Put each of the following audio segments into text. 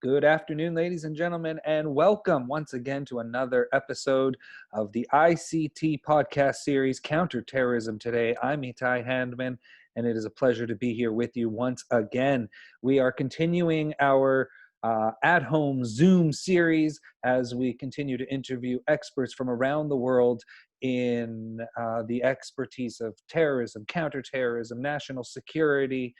Good afternoon, ladies and gentlemen, and welcome once again to another episode of the ICT podcast series, Counter-Terrorism Today. I'm Itai Handman, and it is a pleasure to be here with you once again. We are continuing our at-home Zoom series as we continue to interview experts from around the world in the expertise of terrorism, counterterrorism, national security,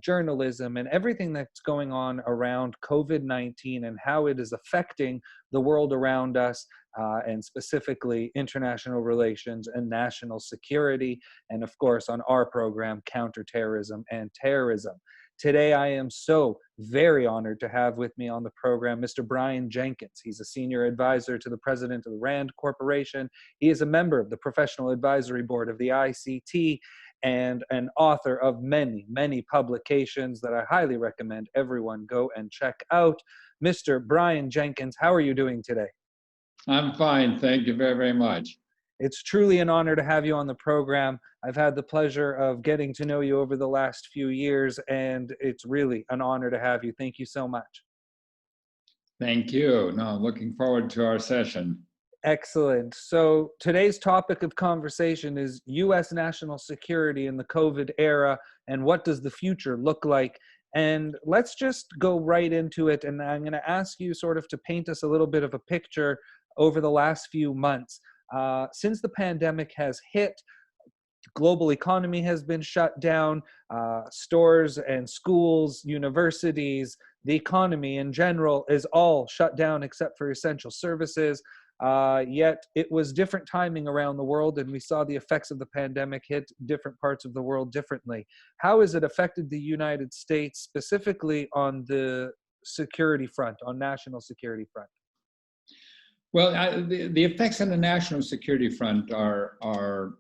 journalism, and everything that's going on around COVID-19 and how it is affecting the world around us, and specifically international relations and national security, and of course on our program, counterterrorism and terrorism. Today, I am so very honored to have with me on the program Mr. Brian Jenkins. He's a senior advisor to the president of the RAND Corporation. He is a member of the Professional Advisory Board of the ICT and an author of many, many publications that I highly recommend everyone go and check out. Mr. Brian Jenkins, how are you doing today? I'm fine. Thank you very, very much. It's truly an honor to have you on the program. I've had the pleasure of getting to know you over the last few years, and it's really an honor to have you. Thank you so much. Thank you. No, I'm looking forward to our session. Excellent. So today's topic of conversation is U.S. national security in the COVID era, and what does the future look like? And let's just go right into it. And I'm going to ask you sort of to paint us a little bit of a picture over the last few months. Since the pandemic has hit, the global economy has been shut down, stores and schools, universities, the economy in general is all shut down except for essential services. Yet it was different timing around the world, and we saw the effects of the pandemic hit different parts of the world differently. How has it affected the United States, specifically on the security front, on national security front? Well, the effects on the national security front are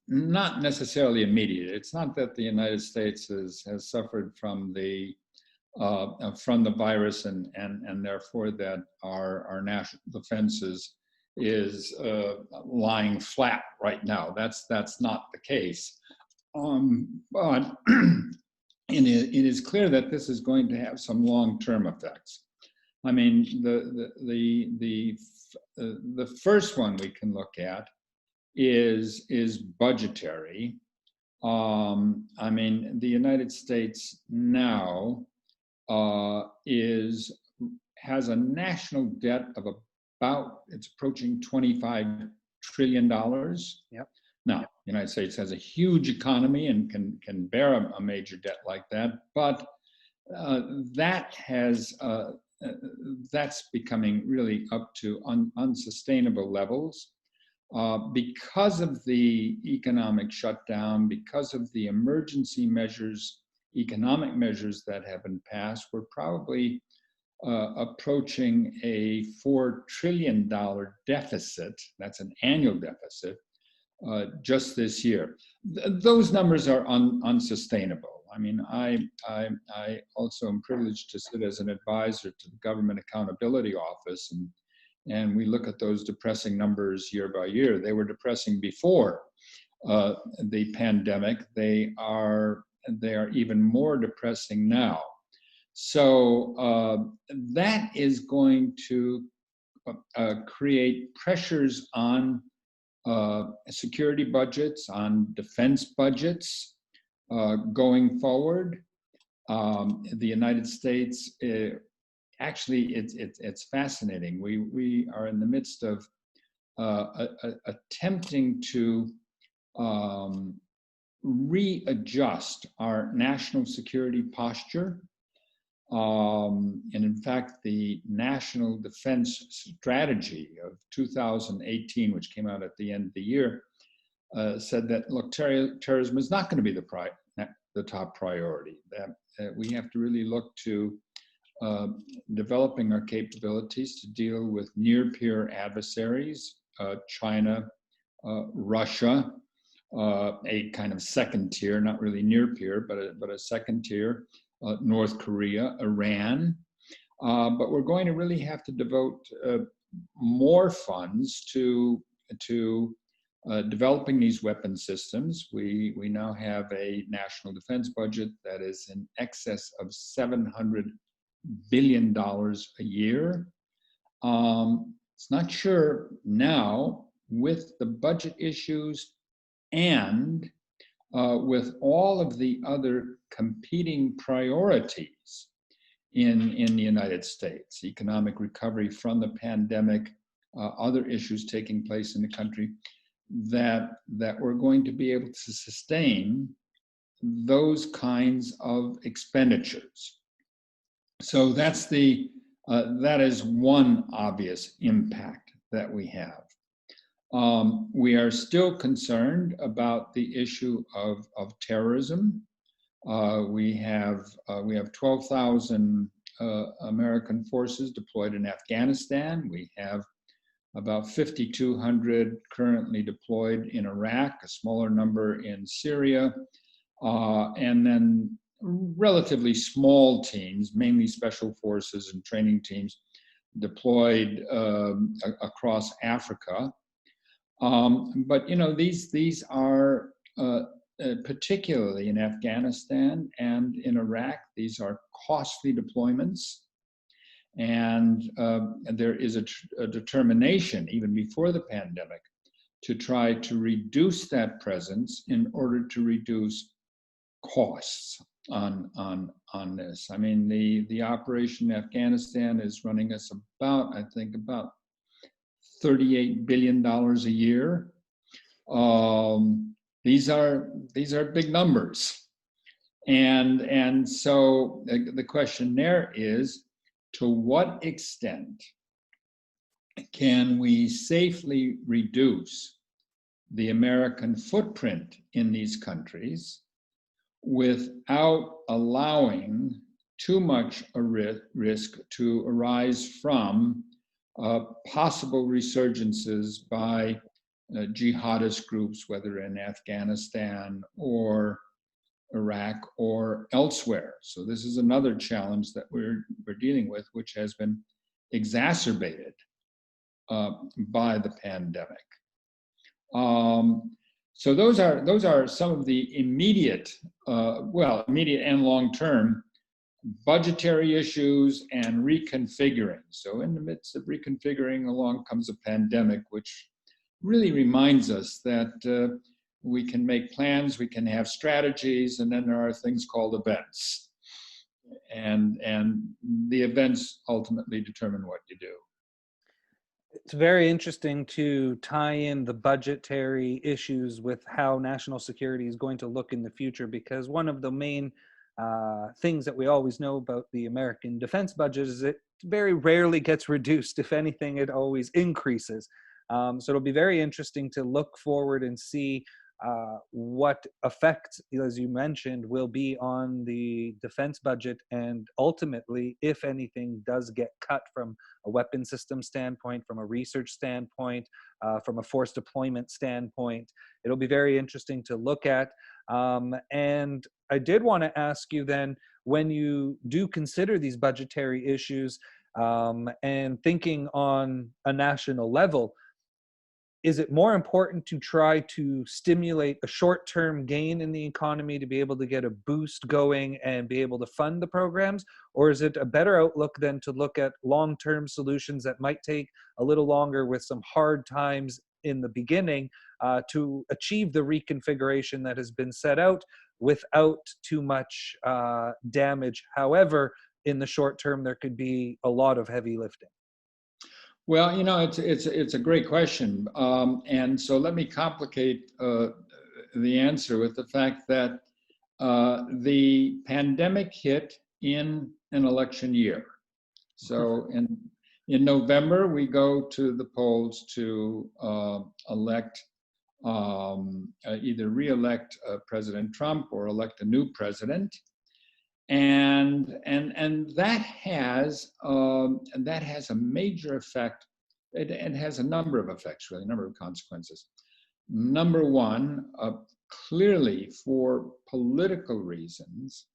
not necessarily immediate. It's not that the United States has suffered from the virus and therefore that our national defense is lying flat right now. That's not the case. But it is clear that this is going to have some long-term effects. I mean, the first one we can look at is budgetary. I mean, the United States now has a national debt of about, it's approaching $25 trillion. Yep. Now, the United States has a huge economy and can bear a major debt like that, but that's becoming really up to unsustainable levels because of the economic shutdown, because of the emergency measures, economic measures that have been passed. We're probably approaching a $4 trillion deficit. That's an annual deficit just this year. Those numbers are unsustainable. I mean, I also am privileged to sit as an advisor to the Government Accountability Office, and we look at those depressing numbers year by year. They were depressing before the pandemic. They are even more depressing now. So that is going to create pressures on security budgets, on defense budgets going forward. The United States, actually, it's fascinating. We are in the midst of attempting to readjust our national security posture. And in fact, the National Defense Strategy of 2018, which came out at the end of the year, said that, look, terrorism is not going to be the top priority. That we have to really look to developing our capabilities to deal with near-peer adversaries, China, Russia, a kind of second tier, not really near-peer, but a second tier, North Korea, Iran. But we're going to really have to devote more funds to developing these weapon systems. We now have a national defense budget that is in excess of $700 billion a year. It's not sure now with the budget issues and with all of the other competing priorities in the United States, economic recovery from the pandemic, other issues taking place in the country, that we're going to be able to sustain those kinds of expenditures. So that's that is one obvious impact that we have. We are still concerned about the issue of terrorism. We have 12,000 American forces deployed in Afghanistan. We have about 5,200 currently deployed in Iraq, a smaller number in Syria, and then relatively small teams, mainly special forces and training teams, deployed across Africa. But these are particularly in Afghanistan and in Iraq, these are costly deployments, and there is a determination even before the pandemic to try to reduce that presence in order to reduce costs on this. I mean, the operation in Afghanistan is running us about $38 billion a year. These are big numbers, and so the question there is, to what extent can we safely reduce the American footprint in these countries without allowing too much a risk to arise from possible resurgences by jihadist groups, whether in Afghanistan or Iraq or elsewhere. So this is another challenge that we're dealing with, which has been exacerbated by the pandemic. So those are some of the immediate and long-term budgetary issues and reconfiguring. So in the midst of reconfiguring, along comes a pandemic, which really reminds us that we can make plans, we can have strategies, and then there are things called events. And the events ultimately determine what you do. It's very interesting to tie in the budgetary issues with how national security is going to look in the future, because one of the main things that we always know about the American defense budget is it very rarely gets reduced. If anything, it always increases. So it'll be very interesting to look forward and see what effect, as you mentioned, will be on the defense budget, and ultimately, if anything does get cut from a weapon system standpoint, from a research standpoint, from a force deployment standpoint. It'll be very interesting to look at. And I did want to ask you then, when you do consider these budgetary issues and thinking on a national level, is it more important to try to stimulate a short-term gain in the economy to be able to get a boost going and be able to fund the programs? Or is it a better outlook than to look at long-term solutions that might take a little longer with some hard times in the beginning to achieve the reconfiguration that has been set out without too much damage? However, in the short term, there could be a lot of heavy lifting. Well, it's a great question, and so let me complicate the answer with the fact that the pandemic hit in an election year. So in November, we go to the polls to elect either re-elect President Trump or elect a new president. And that has a major effect. It has a number of effects, really, a number of consequences. Number one, clearly for political reasons,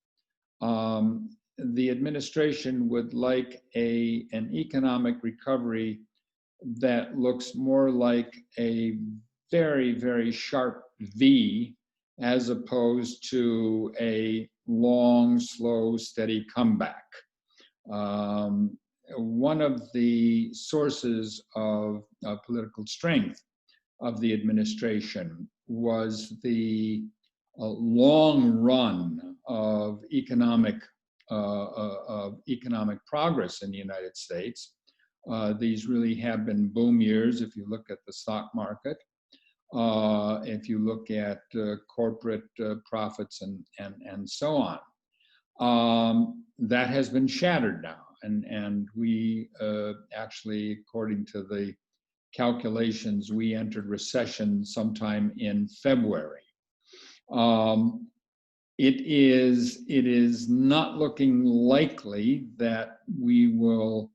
the administration would like an economic recovery that looks more like a very, very sharp V as opposed to a long, slow, steady comeback. One of the sources of political strength of the administration was the long run of economic progress in the United States. These really have been boom years if you look at the stock market, if you look at corporate profits and so on. That has been shattered now. And we actually, according to the calculations, we entered recession sometime in February. It is not looking likely that we will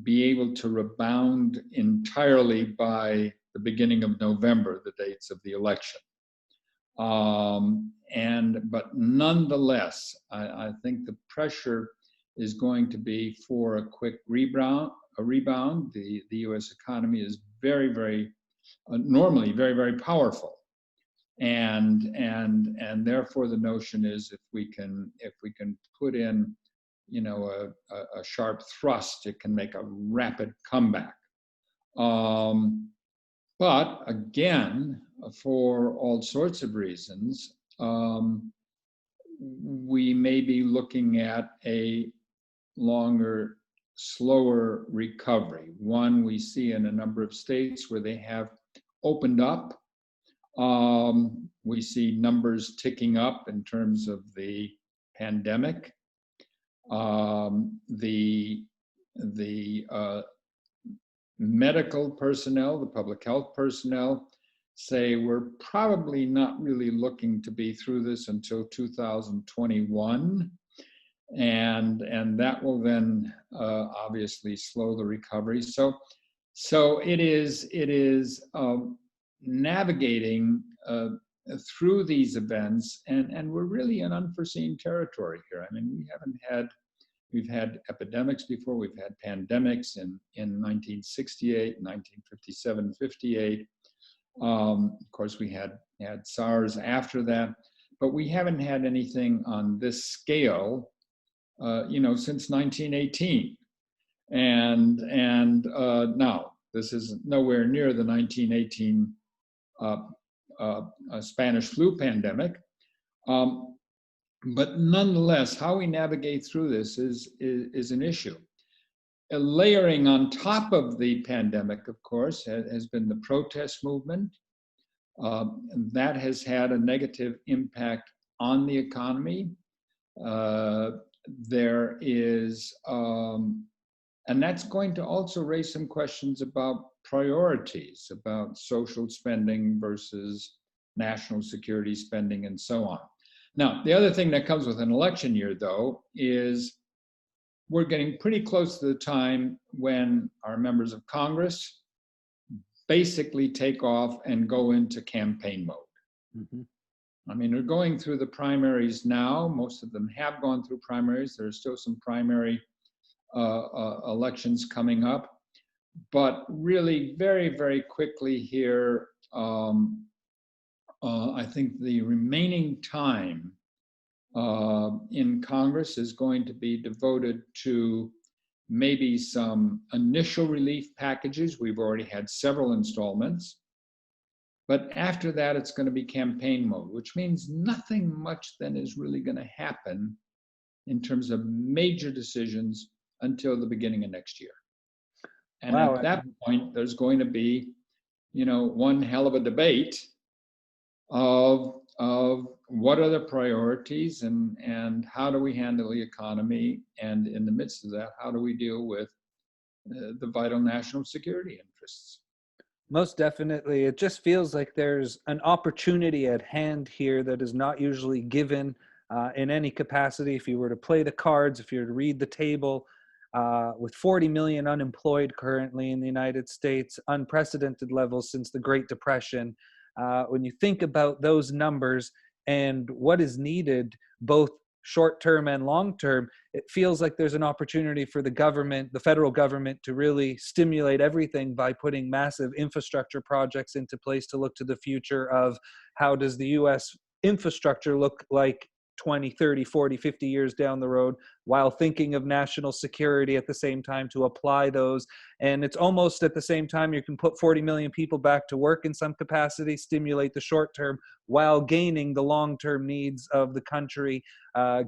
be able to rebound entirely by the beginning of November, the dates of the election. But nonetheless, I think the pressure is going to be for a quick rebound. The U.S. economy is normally very powerful, and therefore the notion is if we can put in, a sharp thrust, it can make a rapid comeback. But again, for all sorts of reasons, we may be looking at a longer, slower recovery. One we see in a number of states where they have opened up. We see numbers ticking up in terms of the pandemic. The medical personnel, the public health personnel, say we're probably not really looking to be through this until 2021, and that will then obviously slow the recovery. So it is navigating through these events, and we're really in unforeseen territory here. I mean, we've had epidemics before. We've had pandemics in 1968, 1957, 58. Of course, we had SARS after that, but we haven't had anything on this scale, since 1918. And now this is nowhere near the 1918 Spanish flu pandemic. But nonetheless, how we navigate through this is an issue. Layering on top of the pandemic, of course, has been the protest movement. That has had a negative impact on the economy. There is, and that's going to also raise some questions about priorities, about social spending versus national security spending and so on. Now, the other thing that comes with an election year, though, is we're getting pretty close to the time when our members of Congress basically take off and go into campaign mode. Mm-hmm. I mean, they're going through the primaries now. Most of them have gone through primaries. There are still some primary elections coming up. But really, very quickly here, I think the remaining time in Congress is going to be devoted to maybe some initial relief packages. We've already had several installments. But after that, it's going to be campaign mode, which means nothing much then is really going to happen in terms of major decisions until the beginning of next year. And at that point, there's going to be, one hell of a debate of what are the priorities and how do we handle the economy, and in the midst of that, how do we deal with the vital national security interests. Most definitely. It just feels like there's an opportunity at hand here that is not usually given in any capacity. If you were to play the cards, if you were to read the table, with 40 million unemployed currently in the United States, unprecedented levels since the Great Depression. When you think about those numbers and what is needed, both short-term and long-term, it feels like there's an opportunity for the government, the federal government, to really stimulate everything by putting massive infrastructure projects into place to look to the future of how does the U.S. infrastructure look like 20, 30, 40, 50 years down the road, while thinking of national security at the same time to apply those. And it's almost at the same time you can put 40 million people back to work in some capacity, stimulate the short term while gaining the long-term needs of the country,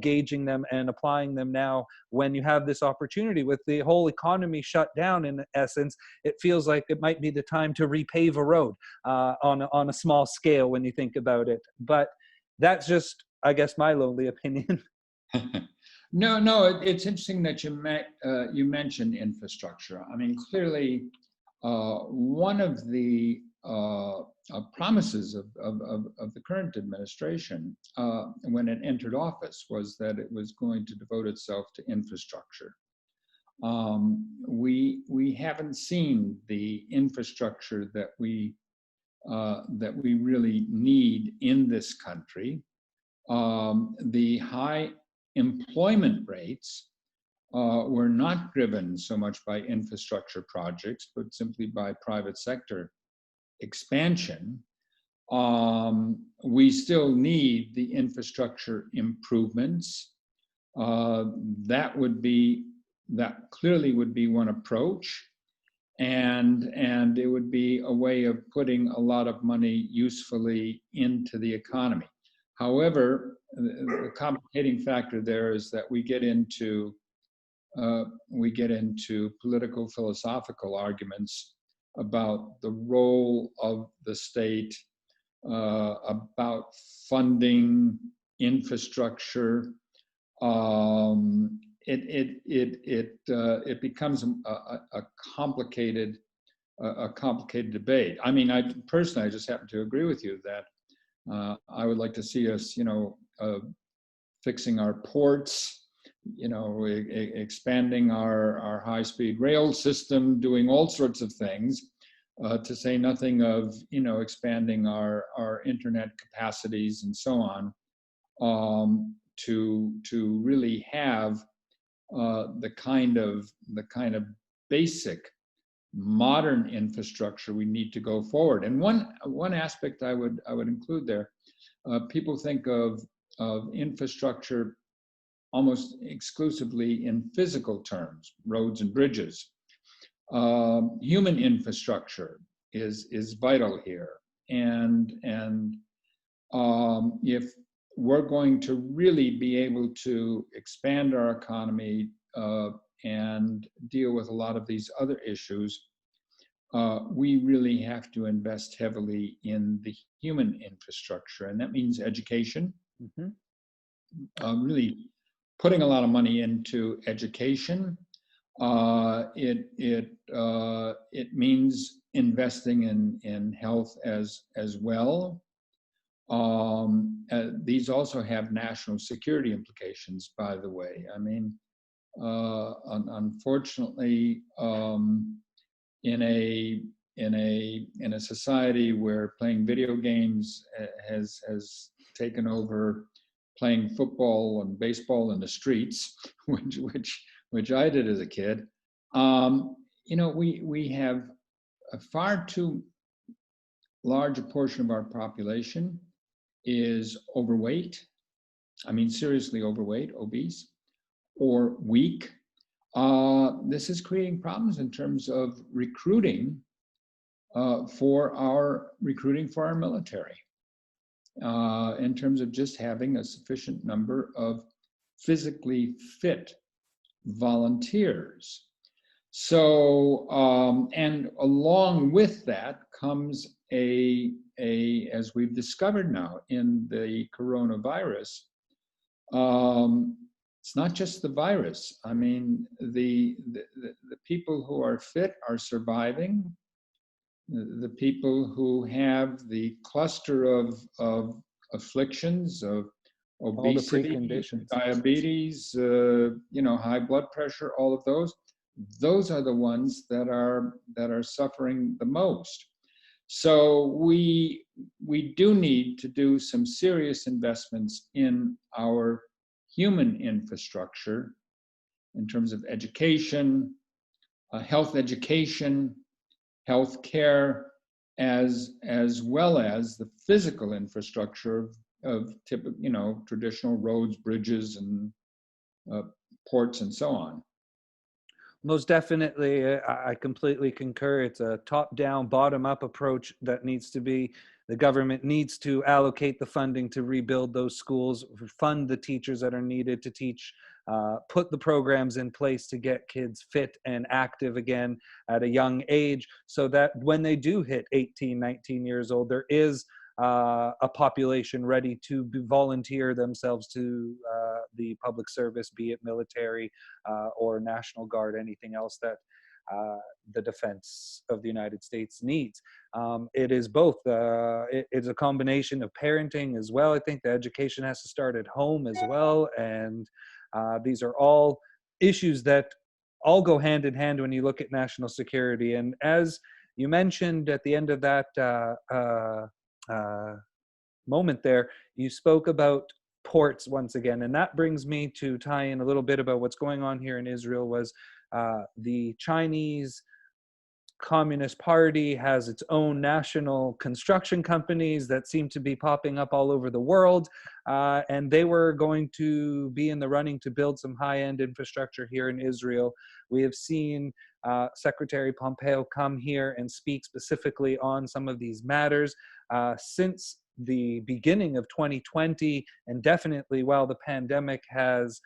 gauging them and applying them now. When you have this opportunity with the whole economy shut down, in essence, it feels like it might be the time to repave a road on a small scale when you think about it. But that's just, I guess, my lowly opinion. No, it's interesting that you mentioned infrastructure. I mean, clearly, one of the promises of the current administration when it entered office was that it was going to devote itself to infrastructure. We haven't seen the infrastructure that we really need in this country. The high employment rates were not driven so much by infrastructure projects, but simply by private sector expansion. We still need the infrastructure improvements. That clearly would be one approach. And it would be a way of putting a lot of money usefully into the economy. However, the complicating factor there is that we get into political philosophical arguments about the role of the state, about funding infrastructure. It becomes a complicated debate. I mean, I just happen to agree with you that I would like to see us, fixing our ports, expanding our high-speed rail system, doing all sorts of things, to say nothing of, expanding our internet capacities and so on, to really have the kind of basic modern infrastructure we need to go forward. And one aspect I would include there, people think of infrastructure almost exclusively in physical terms, roads and bridges. Human infrastructure is vital here, and if we're going to really be able to expand our economy and deal with a lot of these other issues, we really have to invest heavily in the human infrastructure, and that means education. Really putting a lot of money into education. It means investing in health as well. These also have national security implications, by the way. I mean, unfortunately, in a society where playing video games has taken over playing football and baseball in the streets, which I did as a kid, we have a far too large a portion of our population is overweight. I mean, seriously overweight, obese, or weak. This is creating problems in terms of recruiting for our military, in terms of just having a sufficient number of physically fit volunteers. So, and along with that comes as we've discovered now in the coronavirus, it's not just the virus. I mean, the people who are fit are surviving. The people who have the cluster of afflictions of obesity, diabetes, high blood pressure, all of those are the ones that are suffering the most. So we do need to do some serious investments in our human infrastructure in terms of education, health education, health care, as well as the physical infrastructure typical, traditional roads, bridges, and ports, and so on. Most definitely, I completely concur. It's a top-down, bottom-up approach that needs to be. The government needs to allocate the funding to rebuild those schools, fund the teachers that are needed to teach, put the programs in place to get kids fit and active again at a young age, so that when they do hit 18, 19 years old, there is a population ready to volunteer themselves to the public service, be it military or National Guard, anything else that the defense of the United States needs. It is both. It's a combination of parenting as well. I think the education has to start at home as well. And these are all issues that all go hand in hand when you look at national security. And as you mentioned at the end of that moment there, you spoke about ports once again, and that brings me to tie in a little bit about what's going on here in Israel. Was the Chinese Communist Party has its own national construction companies that seem to be popping up all over the world, and they were going to be in the running to build some high-end infrastructure here in Israel. We have seen Secretary Pompeo come here and speak specifically on some of these matters since the beginning of 2020, and definitely while the pandemic has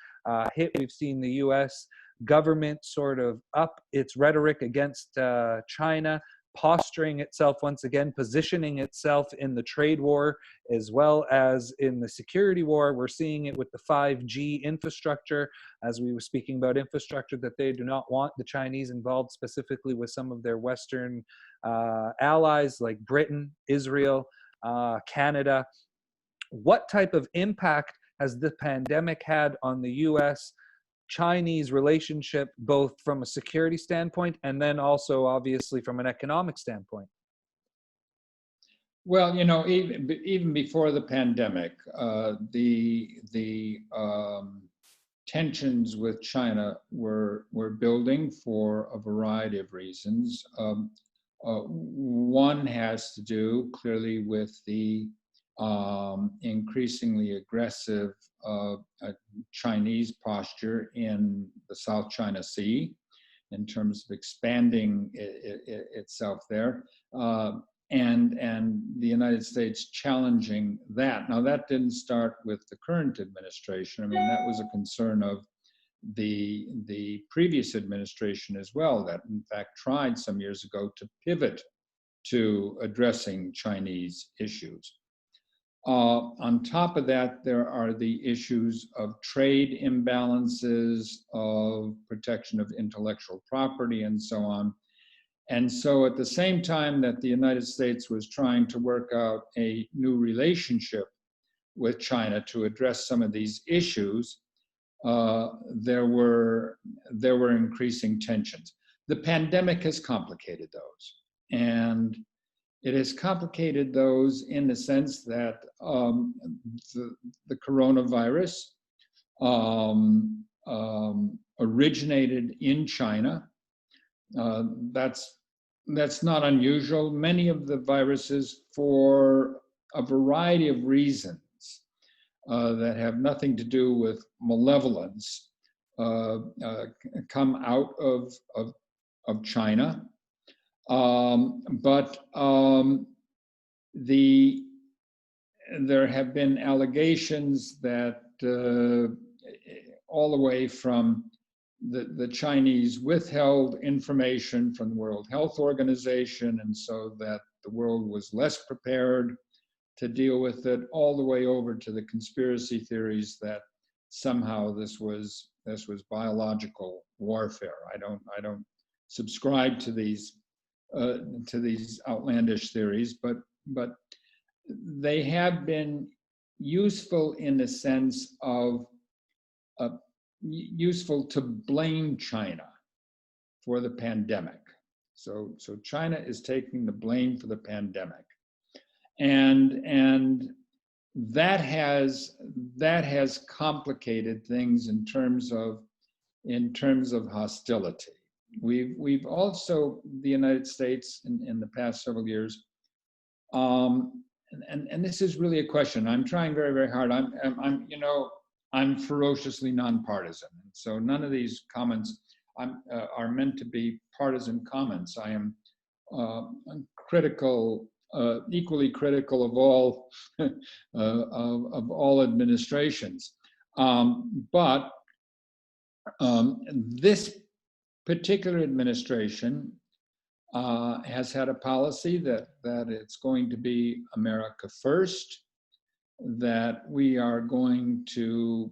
hit. We've seen the U.S. government sort of up its rhetoric against China, posturing itself once again, positioning itself in the trade war as well as in the security war. We're seeing it with the 5G infrastructure, as we were speaking about infrastructure, that they do not want the Chinese involved, specifically with some of their Western allies like Britain, Israel, Canada. What type of impact has the pandemic had on the U.S. Chinese relationship, both from a security standpoint and then also obviously from an economic standpoint? Well, even before the pandemic, the tensions with China were building for a variety of reasons. One has to do clearly with the increasingly aggressive Chinese posture in the South China Sea in terms of expanding itself there, and the United States challenging that. Now, that didn't start with the current administration. I mean, that was a concern of the previous administration as well, that in fact tried some years ago to pivot to addressing Chinese issues. On top of that, there are the issues of trade imbalances, of protection of intellectual property, and so on. And so at the same time that the United States was trying to work out a new relationship with China to address some of these issues, there were increasing tensions. The pandemic has complicated those. And it has complicated those in the sense that the coronavirus originated in China. That's not unusual. Many of the viruses, for a variety of reasons that have nothing to do with malevolence, come out of China. But there have been allegations that all the way from the Chinese withheld information from the World Health Organization, and so that the world was less prepared to deal with it, all the way over to the conspiracy theories that somehow this was biological warfare. I don't subscribe to these outlandish theories, but they have been useful in the sense of useful to blame China for the pandemic. So China is taking the blame for the pandemic, and that has complicated things in terms of hostility. We've also, the United States in the past several years, and this is really a question. I'm trying very, very hard. I'm ferociously nonpartisan. So none of these comments are meant to be partisan comments. I am critical, equally critical of all of all administrations. But this particular administration has had a policy that it's going to be America first, that we are going to,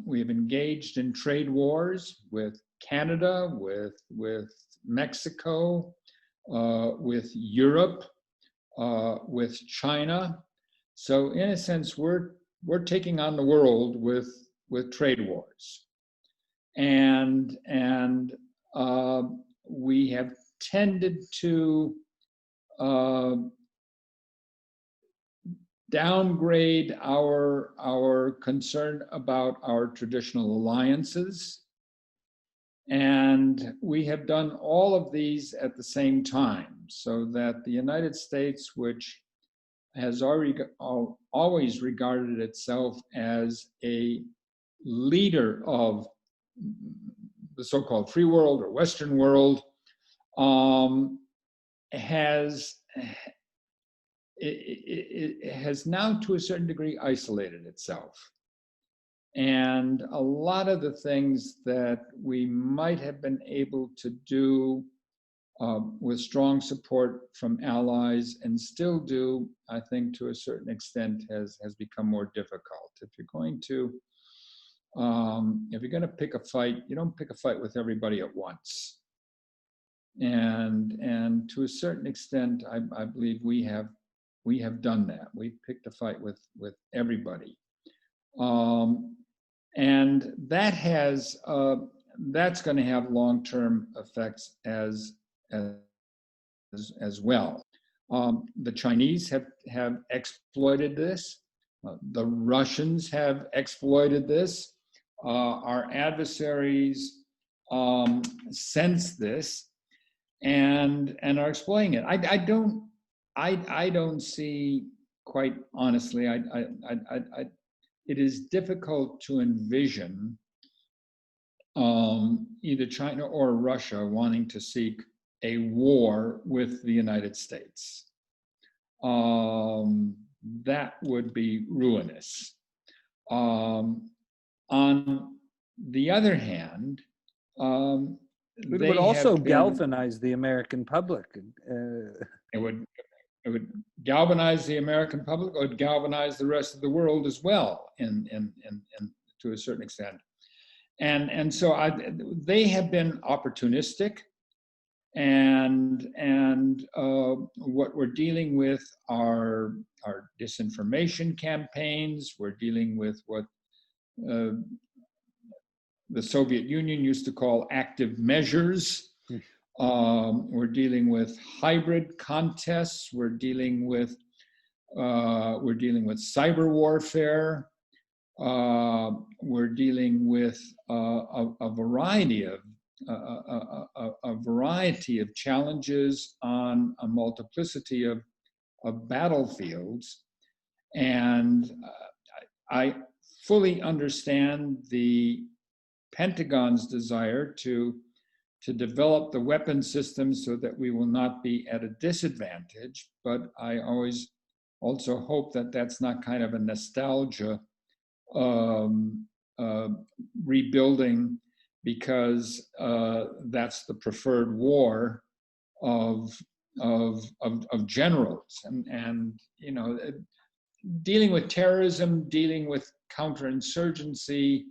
we have engaged in trade wars with Canada, with Mexico, with Europe, with China. So in a sense, we're taking on the world with trade wars, and we have tended to downgrade our concern about our traditional alliances. And we have done all of these at the same time, so that the United States, which has always regarded itself as a leader of the so-called free world or Western world, has now to a certain degree isolated itself. And a lot of the things that we might have been able to do with strong support from allies and still do, I think to a certain extent, has become more difficult. If you're going to pick a fight, you don't pick a fight with everybody at once. And to a certain extent, I believe we have done that. We've picked a fight with everybody. And that has that's going to have long-term effects as well. The Chinese have exploited this. The Russians have exploited this. Our adversaries sense this and are exploiting it. I don't see, quite honestly, it is difficult to envision either China or Russia wanting to seek a war with the United States. That would be ruinous. On the other hand, it would also galvanize the American public. It would galvanize the American public. It would galvanize the rest of the world as well, in to a certain extent. And so they have been opportunistic, and what we're dealing with are disinformation campaigns. We're dealing with what the Soviet Union used to call active measures. We're dealing with hybrid contests. We're dealing with cyber warfare. We're dealing with a variety of challenges on a multiplicity of battlefields, and I fully understand the Pentagon's desire to develop the weapon systems so that we will not be at a disadvantage. But I always also hope that that's not kind of a nostalgia rebuilding, because that's the preferred war of generals, and dealing with terrorism, dealing with counterinsurgency,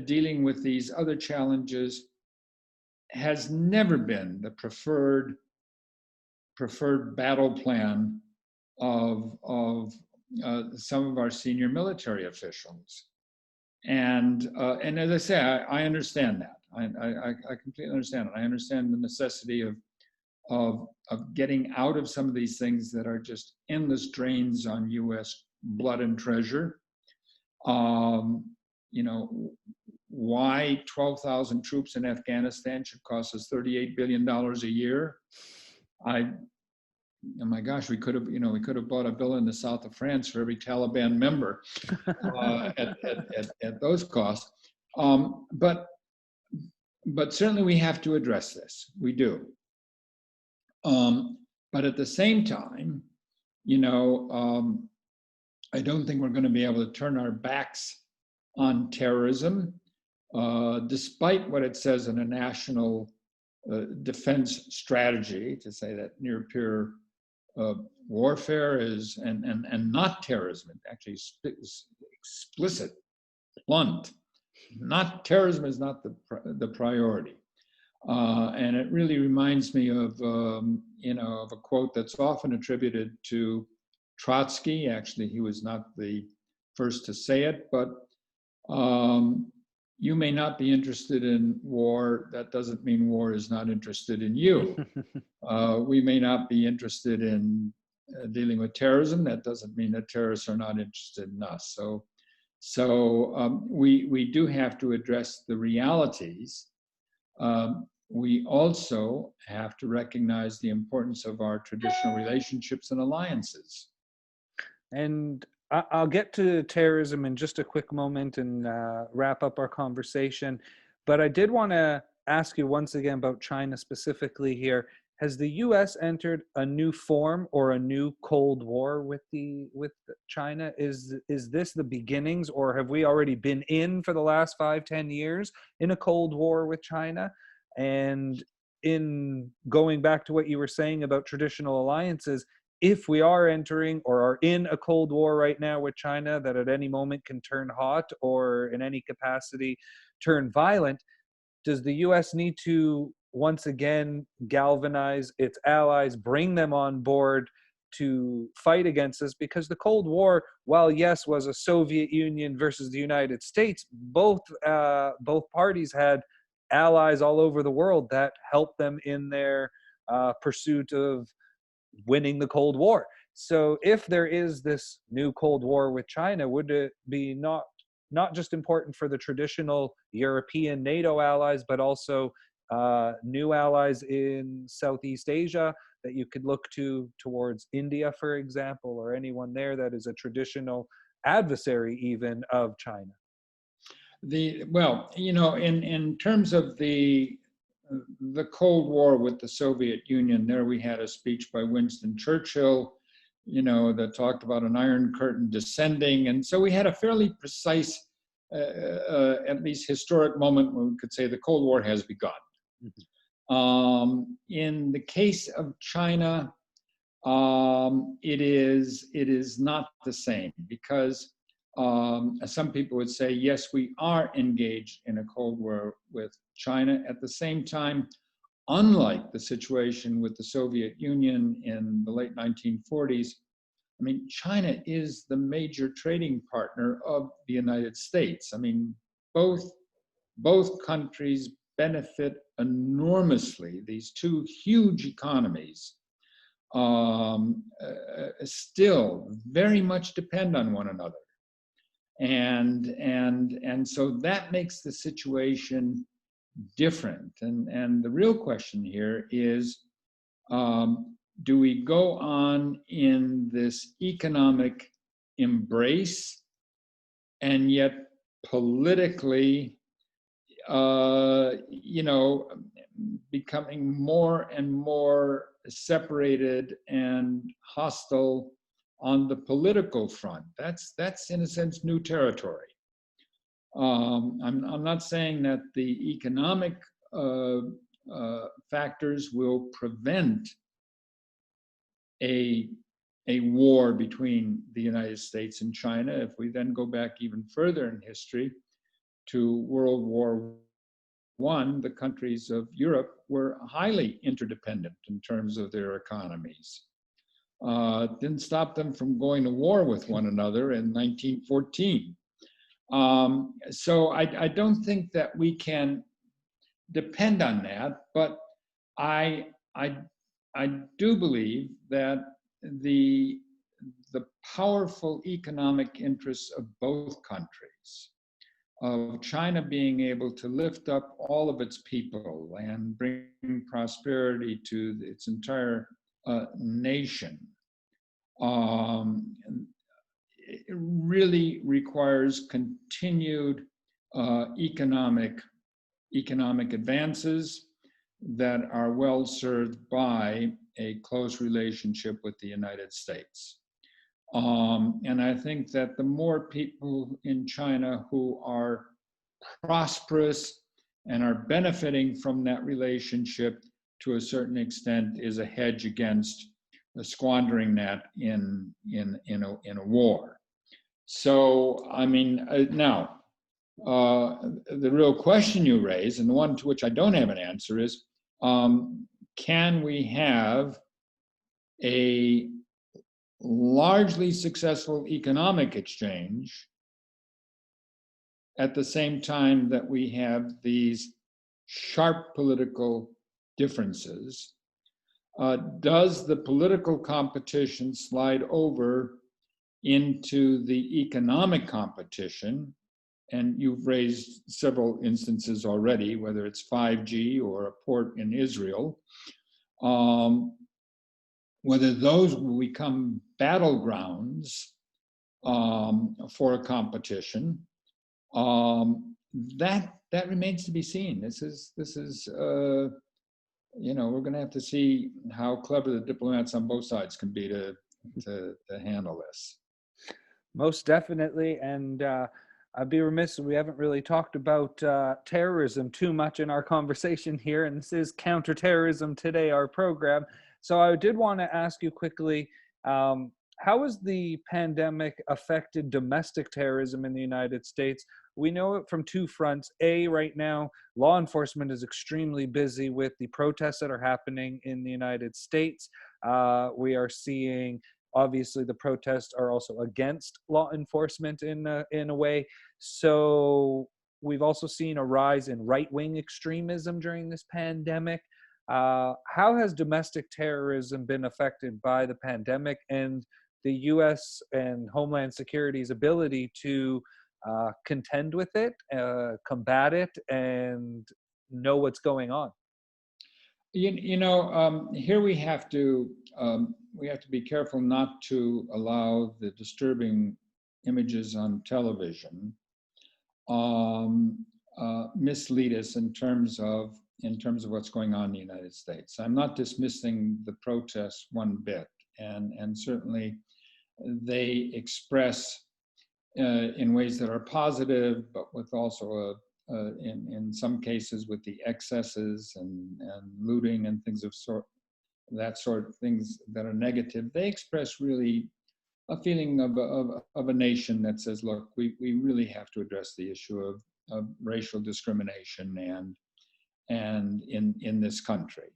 dealing with these other challenges has never been the preferred battle plan of some of our senior military officials. And as I say, I understand that. I completely understand it. I understand the necessity of getting out of some of these things that are just endless drains on U.S. blood and treasure. Why 12,000 troops in Afghanistan should cost us $38 billion a year, oh my gosh, we could have bought a villa in the south of France for every Taliban member at those costs. But certainly we have to address this. We do. But at the same time, I don't think we're going to be able to turn our backs on terrorism, despite what it says in a national defense strategy to say that near peer warfare is and not terrorism. It actually is explicit, blunt. Not terrorism is not the priority. And it really reminds me of of a quote that's often attributed to Trotsky. Actually, he was not the first to say it, but you may not be interested in war. That doesn't mean war is not interested in you. We may not be interested in dealing with terrorism. That doesn't mean that terrorists are not interested in us. So we do have to address the realities. We also have to recognize the importance of our traditional relationships and alliances. And I'll get to terrorism in just a quick moment and wrap up our conversation. But I did want to ask you once again about China specifically here. Has the U.S. entered a new form or a new Cold War with China? Is this the beginnings, or have we already been in for the last 5-10 years in a Cold War with China? And in going back to what you were saying about traditional alliances, if we are entering or are in a Cold War right now with China that at any moment can turn hot or in any capacity turn violent, does the U.S. need to once again galvanize its allies, bring them on board to fight against us? Because the Cold War, while yes, was a Soviet Union versus the United States, both parties had allies all over the world that helped them in their pursuit of winning the Cold War. So if there is this new Cold War with China, would it be not just important for the traditional European NATO allies, but also new allies in Southeast Asia that you could look towards India, for example, or anyone there that is a traditional adversary even of China? In terms of the Cold War with the Soviet Union, there we had a speech by Winston Churchill, that talked about an Iron Curtain descending. And so we had a fairly precise, at least historic moment when we could say the Cold War has begun. Mm-hmm. In the case of China, it is not the same because some people would say, yes, we are engaged in a Cold War with China. At the same time, unlike the situation with the Soviet Union in the late 1940s, I mean, China is the major trading partner of the United States. I mean, both countries benefit enormously. These two huge economies still very much depend on one another. And so that makes the situation different. And the real question here is, do we go on in this economic embrace and yet politically, becoming more and more separated and hostile on the political front? That's in a sense new territory. I'm not saying that the economic factors will prevent a war between the United States and China. If we then go back even further in history to World War I, the countries of Europe were highly interdependent in terms of their economies. Didn't stop them from going to war with one another in 1914. So I don't think that we can depend on that, but I do believe that the powerful economic interests of both countries, of China being able to lift up all of its people and bring prosperity to its entire nation. It really requires continued economic advances that are well served by a close relationship with the United States. And I think that the more people in China who are prosperous and are benefiting from that relationship to a certain extent is a hedge against squandering that in a war. So, I mean, now, the real question you raise, and the one to which I don't have an answer, is can we have a largely successful economic exchange at the same time that we have these sharp political differences? Does the political competition slide over into the economic competition? And you've raised several instances already, whether it's 5G or a port in Israel, whether those will become battlegrounds for a competition. That remains to be seen. This is we're going to have to see how clever the diplomats on both sides can be to handle this. Most definitely, and I'd be remiss if we haven't really talked about terrorism too much in our conversation here, and this is Counter-Terrorism Today, our program. So I did want to ask you quickly, how has the pandemic affected domestic terrorism in the United States? We know it from two fronts. Right now, law enforcement is extremely busy with the protests that are happening in the United States. We are seeing, obviously, the protests are also against law enforcement in a way. So we've also seen a rise in right-wing extremism during this pandemic. How has domestic terrorism been affected by the pandemic and the U.S. and Homeland Security's ability to contend with it, combat it, and know what's going on? Here we have to be careful not to allow the disturbing images on television mislead us in terms of what's going on in the United States. I'm not dismissing the protests one bit, and certainly they express in ways that are positive, but with also in some cases with the excesses and looting and things of that sort of things that are negative. They express really a feeling of a nation that says, look, we really have to address the issue of racial discrimination and in this country.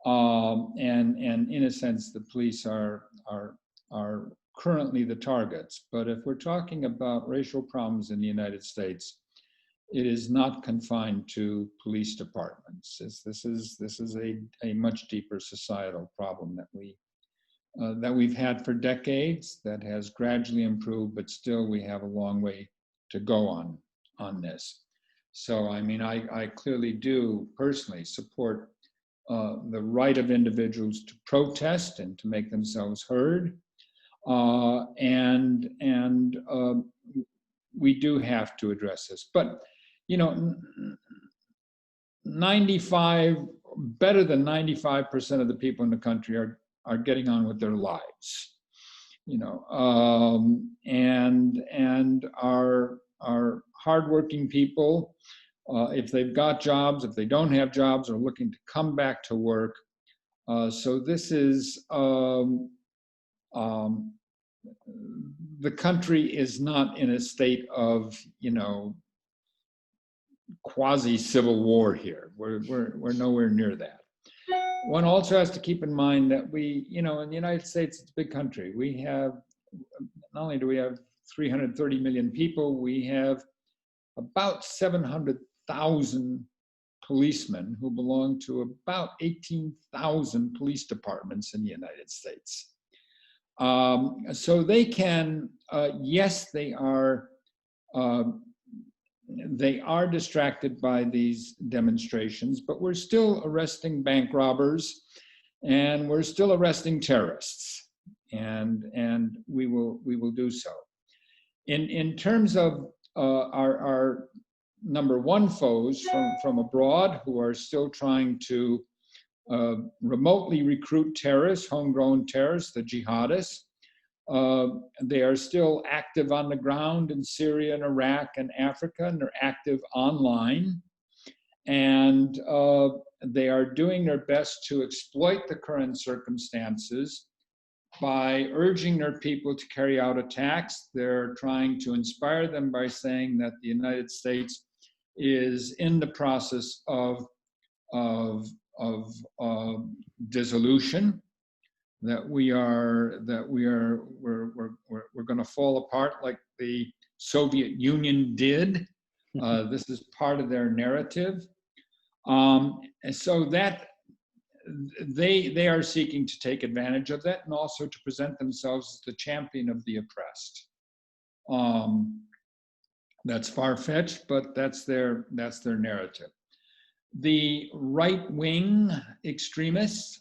And in a sense, the police are currently the targets. But if we're talking about racial problems in the United States, it is not confined to police departments. This is a much deeper societal problem that we've had for decades, that has gradually improved, but still we have a long way to go on this. So, I mean, I clearly do personally support the right of individuals to protest and to make themselves heard. And we do have to address this. But, better than 95% of the people in the country are getting on with their lives, and our hardworking people, if they've got jobs, if they don't have jobs, are looking to come back to work. So this is, the country is not in a state of, quasi-civil war here. We're nowhere near that. One also has to keep in mind that we, in the United States, it's a big country. We have, not only do we have 330 million people, we have about 700,000 policemen who belong to about 18,000 police departments in the United States. So they can, yes, they are distracted by these demonstrations, but we're still arresting bank robbers, and we're still arresting terrorists, and we will do so. In terms of our number one foes from abroad, who are still trying to remotely recruit terrorists, homegrown terrorists, the jihadists. They are still active on the ground in Syria and Iraq and Africa, and they're active online. And they are doing their best to exploit the current circumstances by urging their people to carry out attacks. They're trying to inspire them by saying that the United States is in the process of dissolution, that we're going to fall apart like the Soviet Union did. This is part of their narrative, and so that they are seeking to take advantage of that, and also to present themselves as the champion of the oppressed. That's far-fetched, but that's their narrative. The right-wing extremists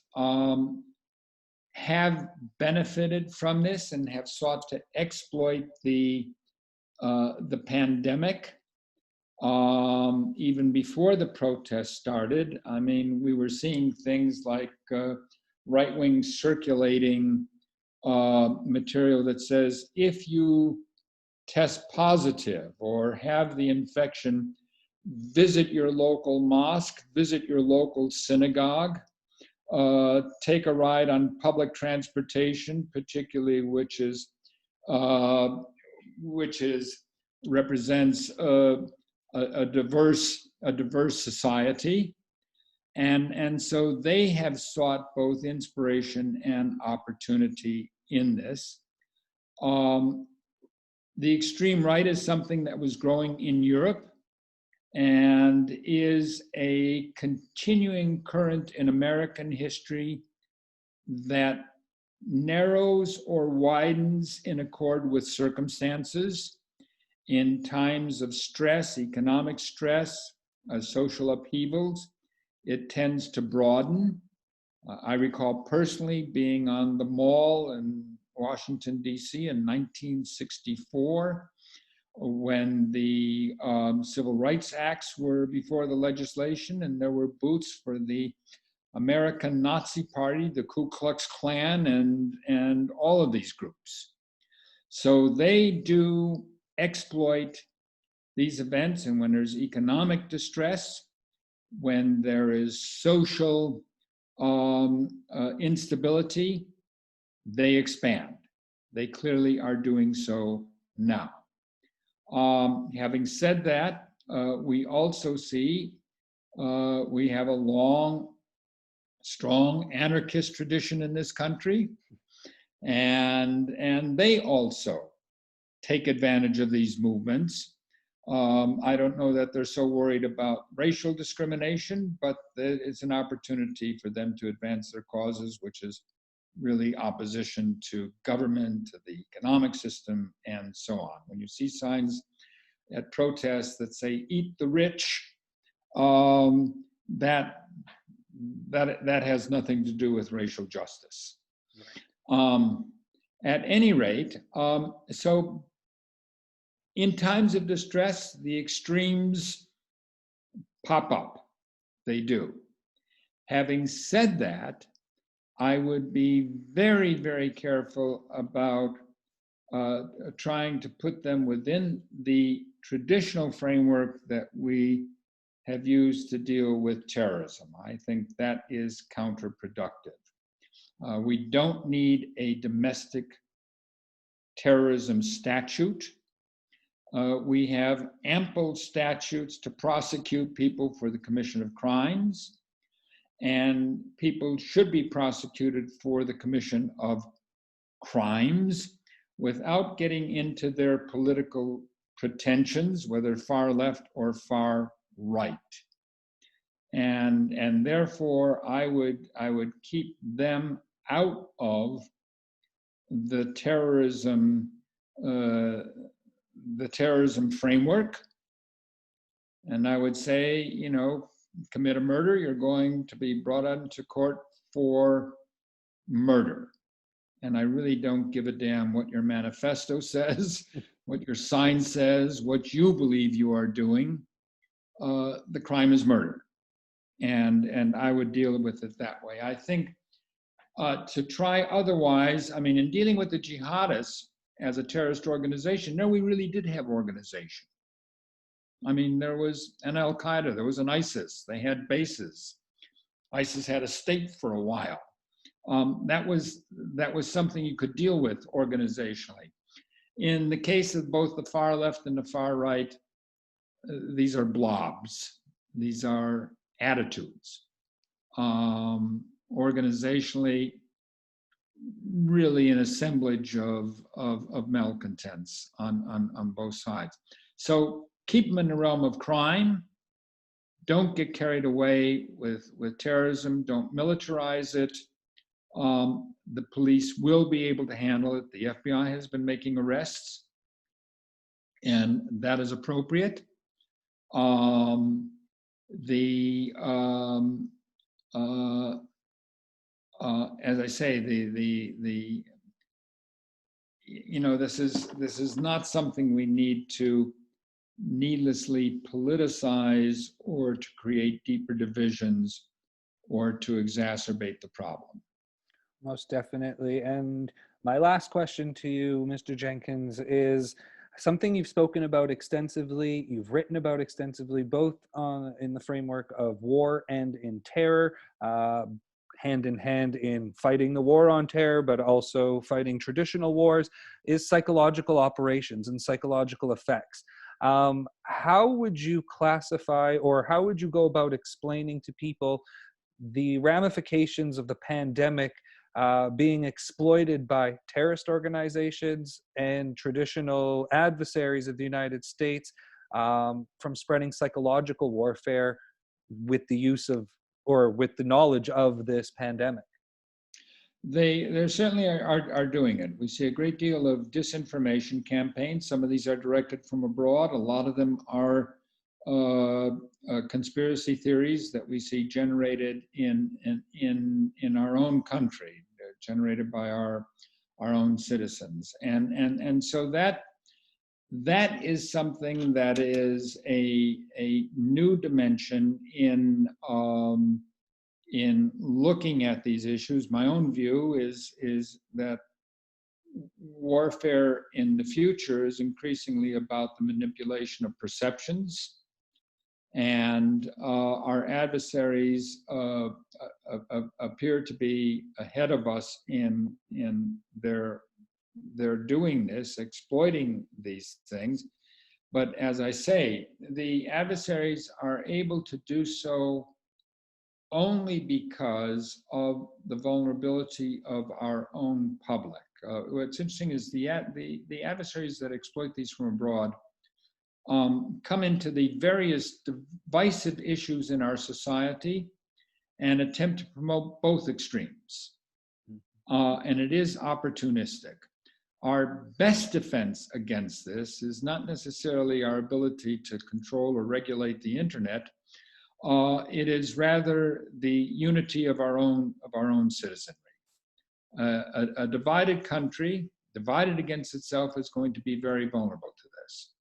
have benefited from this and have sought to exploit the pandemic. Even before the protests started, I mean, we were seeing things like right-wing circulating material that says, if you test positive or have the infection, visit your local mosque, visit your local synagogue, take a ride on public transportation, particularly which represents a diverse society, and so they have sought both inspiration and opportunity in this. The extreme right is something that was growing in Europe and is a continuing current in American history that narrows or widens in accord with circumstances. In times of stress, economic stress, social upheavals, it tends to broaden. I recall personally being on the Mall in Washington, D.C. in 1964, when the Civil Rights Acts were before the legislation, and there were booths for the American Nazi Party, the Ku Klux Klan, and all of these groups. So they do exploit these events, and when there's economic distress, when there is social instability, they expand. They clearly are doing so now. Having said that, we also see we have a long, strong anarchist tradition in this country, and they also take advantage of these movements. I don't know that they're so worried about racial discrimination, but it's an opportunity for them to advance their causes, which is really opposition to government, to the economic system, and so on. When you see signs at protests that say "Eat the rich," that has nothing to do with racial justice. At any rate, so in times of distress, the extremes pop up. They do. Having said that, I would be very, very careful about trying to put them within the traditional framework that we have used to deal with terrorism. I think that is counterproductive. We don't need a domestic terrorism statute. We have ample statutes to prosecute people for the commission of crimes, and people should be prosecuted for the commission of crimes without getting into their political pretensions, whether far left or far right. And therefore, I would keep them out of the terrorism framework. And I would say, commit a murder, you're going to be brought into court for murder. And I really don't give a damn what your manifesto says, what your sign says, what you believe you are doing. The crime is murder. And I would deal with it that way. I think to try otherwise, I mean, in dealing with the jihadists as a terrorist organization, no, we really did have organization. I mean, there was an Al-Qaeda, there was an ISIS, they had bases. ISIS had a state for a while. That was something you could deal with organizationally. In the case of both the far left and the far right, these are blobs. These are attitudes. Organizationally, really an assemblage of malcontents on both sides. So keep them in the realm of crime. Don't get carried away with terrorism. Don't militarize it. The police will be able to handle it. The FBI has been making arrests, and that is appropriate. As I say, this is not something we need to needlessly politicize or to create deeper divisions or to exacerbate the problem. Most definitely. And my last question to you, Mr. Jenkins, is something you've spoken about extensively, you've written about extensively, both in the framework of war and in terror, hand in hand in fighting the war on terror, but also fighting traditional wars, is psychological operations and psychological effects. How would you classify, or how would you go about explaining to people the ramifications of the pandemic being exploited by terrorist organizations and traditional adversaries of the United States from spreading psychological warfare with the use of, or with the knowledge of, this pandemic? They certainly are doing it. We see a great deal of disinformation campaigns. Some of these are directed from abroad. A lot of them are conspiracy theories that we see generated in our own country, generated by our own citizens, and so that is something that is a new dimension in looking at these issues. My own view is that warfare in the future is increasingly about the manipulation of perceptions, and our adversaries appear to be ahead of us in their doing this, exploiting these things. But as I say, the adversaries are able to do so only because of the vulnerability of our own public. What's interesting is the adversaries that exploit these from abroad come into the various divisive issues in our society and attempt to promote both extremes. And it is opportunistic. Our best defense against this is not necessarily our ability to control or regulate the internet. It is rather the unity of our own citizenry. A divided country, divided against itself, is going to be very vulnerable to this.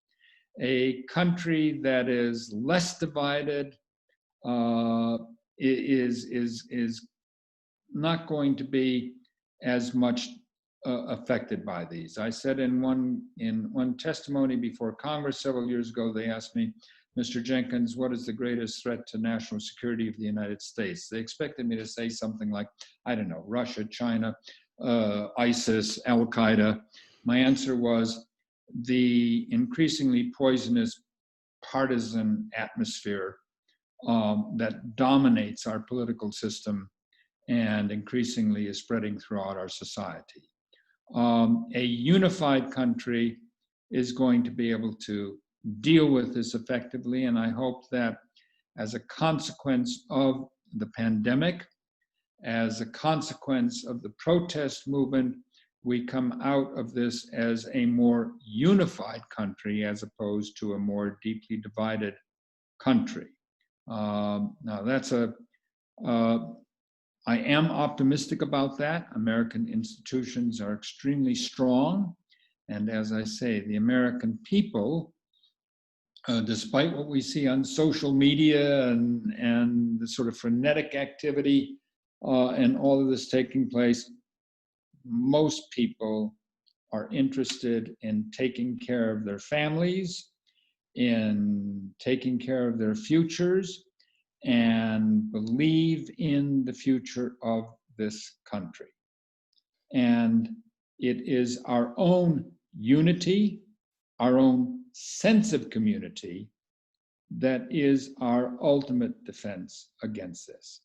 A country that is less divided is not going to be as much affected by these. I said in one testimony before Congress several years ago, they asked me, Mr. Jenkins, what is the greatest threat to national security of the United States? They expected me to say something like, I don't know, Russia, China, ISIS, Al-Qaeda. My answer was the increasingly poisonous partisan atmosphere that dominates our political system and increasingly is spreading throughout our society. A unified country is going to be able to deal with this effectively, and I hope that as a consequence of the pandemic, as a consequence of the protest movement, we come out of this as a more unified country as opposed to a more deeply divided country. Now that's I am optimistic about that. American institutions are extremely strong. And as I say, the American people, despite what we see on social media and the sort of frenetic activity and all of this taking place, most people are interested in taking care of their families, in taking care of their futures, and believe in the future of this country. And it is our own unity, our own sense of community, that is our ultimate defense against this.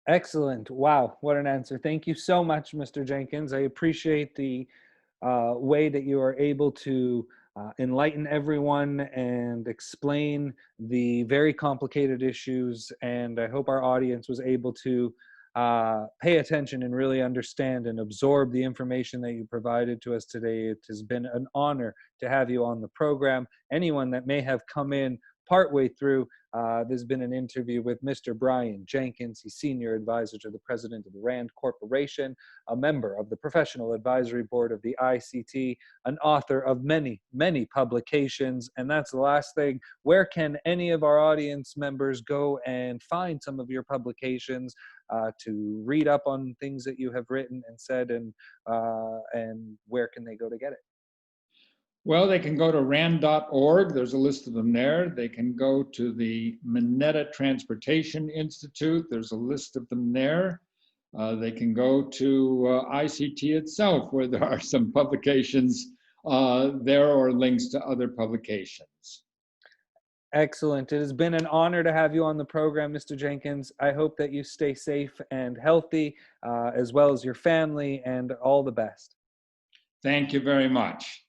Excellent. Wow, what an answer. Thank you so much, Mr. Jenkins. I appreciate the way that you are able to enlighten everyone and explain the very complicated issues. And I hope our audience was able to pay attention and really understand and absorb the information that you provided to us today. It has been an honor to have you on the program. Anyone that may have come in partway through, there's been an interview with Mr. Brian Jenkins. He's Senior Advisor to the President of the RAND Corporation, a member of the Professional Advisory Board of the ICT, an author of many, many publications. And that's the last thing. Where can any of our audience members go and find some of your publications to read up on things that you have written and said, and where can they go to get it? Well, they can go to rand.org. There's a list of them there. They can go to the Mineta Transportation Institute. There's a list of them there. They can go to ICT itself, where there are some publications there or links to other publications. Excellent. It has been an honor to have you on the program, Mr. Jenkins. I hope that you stay safe and healthy, as well as your family, and all the best. Thank you very much.